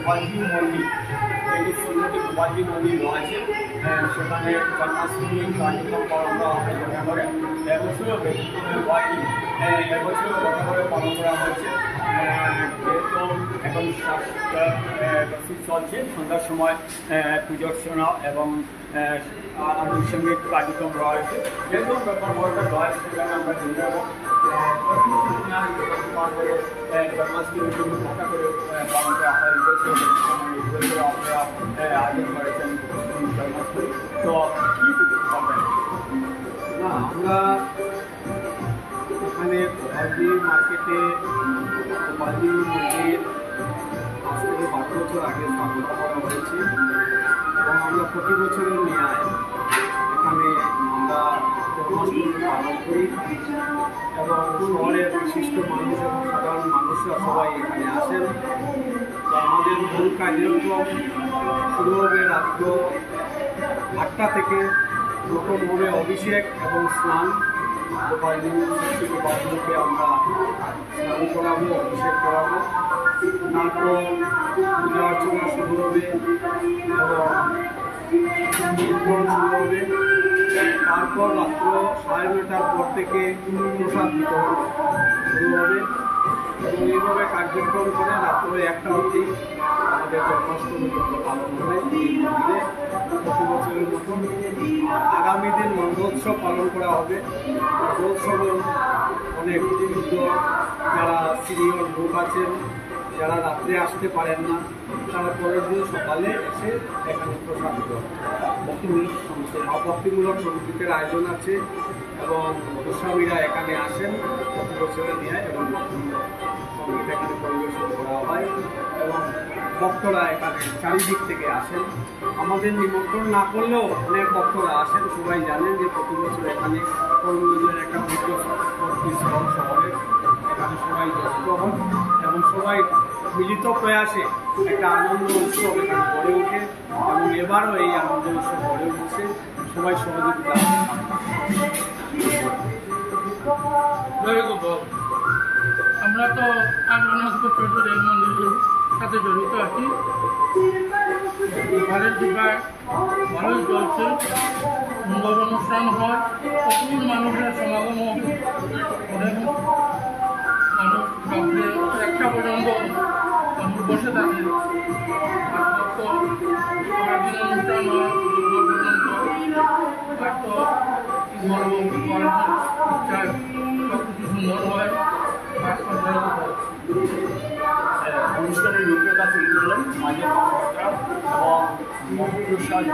গোপালজি মন্দির, যেটি শ্রীমতী গোপালজি মন্দির রয়েছে, সেখানে জন্মাষ্টমী কার্যক্রম পালন করা হয় দেখা করে। এবছরও ব্যতিক্রমী হয়নি, এবছরও দেখা করে পালন করা হচ্ছে। যেহেতু এখন চলছে, সন্ধ্যার সময় পুজো অর্চনা এবং আনুষঙ্গিক কার্যক্রম রয়েছে। যেহেতু ব্যাপার বড়টা রয়েছে, সেখানে আমরা জেনে যাবো জন্মাষ্টমী মোটা করে পালন করা হয়। আপনারা আয়োজন করেছেন জন্মাষ্টমী, তো কী বলবেন? না, আমরা এখানে গোপালজি মার্কেটে গোপালজি মন্দির আজ থেকে 5 বছর আগে স্থাপন করা হয়েছে এবং আমরা প্রতি বছরের ন্যায় এখানে আমরা জন্মাষ্টমী পালন করি এবং শহরের বিশিষ্ট মানুষ এবং সাধারণ মানুষরা সবাই এখানে আসেন। তো আমাদের মূল কার্যক্রম শুরু হবে রাত্র 8টা থেকে। প্রথম হবে অভিষেক এবং স্নান। গোপালজিকে আমরা স্নান করাবো, অভিষেক করাবো। তারপর পূজা অর্চনা শুরু হবে এবং কীর্তন শুরু হবে। তারপর রাত্র 9:30টার পর থেকে প্রসাদ বিতরণ শুরু হবে এবং এইভাবে কার্যক্রম করে রাত্র 1টা অবধি আমাদের জন্মাষ্টমী পালন হবে এই মন্দিরে প্রতি বছরের মতন। আগামী দিন মণ্ডোৎসব পালন করা হবে। মণ্ডোৎসবে অনেক বিশুদ্ধ যারা সিনিয়র লোক আছেন, যারা রাত্রে আসতে পারেন না, তারা পরের দিন সকালে এসে এখানে প্রসাদ ভক্তিমূলক সঙ্গীতের আয়োজন আছে এবং গোস্বামীরা এখানে আসেন প্রতি বছরের নিয়ে এবং সঙ্গীত এখানে পরিবেশন করা হয় এবং ভক্তরা এখানে চারিদিক থেকে আসেন। আমাদের নিমন্ত্রণ না করলেও অনেক ভক্তরা আসেন। সবাই জানেন যে প্রতি বছর এখানে কর্মীদের একটা পুজো শহরে এখানে সবাই যুক্ত হন এবং সবাই মিলিত প্রয়াসে একটা আনন্দ উৎসব এখানে গড়ে ওঠে এবং এবারও এই আনন্দ উৎসব গড়ে উঠছে। সবাই সহযোগিতা আমরা তো 8-9 বছর ধরে এই মন্দিরের সাথে জড়িত আছি। ঘরের দিকায় ভালোই চলছে, সুন্দর অনুষ্ঠান হয়, প্রচুর মানুষের সমাগম করেন। মানুষ রাত্রে 1টা পর্যন্ত মানুষ বসে থাকে। সারাদিন অনুষ্ঠান হয়, দুপুর পর্যন্ত। আর তো কি বলবো, ইচ্ছায় সব কিছু সুন্দর হয়। অনুষ্ঠানের রূপরেখা তৈরি করলেন মাঝে কর্মকর্তা এবং মহাপ্রসাদ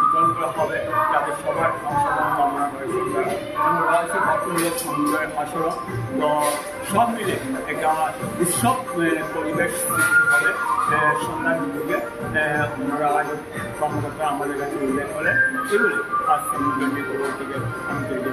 বিতরণ করা হবে, যাতে সবার অংশগ্রহণ কামনা করেছেন এবং রয়েছে ভক্তমূলক সমুদায়ের আচরণ। তো সব মিলে একটা উৎসব পরিবেশ সৃষ্টি হবে সন্ধ্যার যুগে। ওনারা আজ কর্মকর্তা আমাদের কাছে উল্লেখ করেন। এগুলি আজ সমুদ্র থেকে আমি তৈরি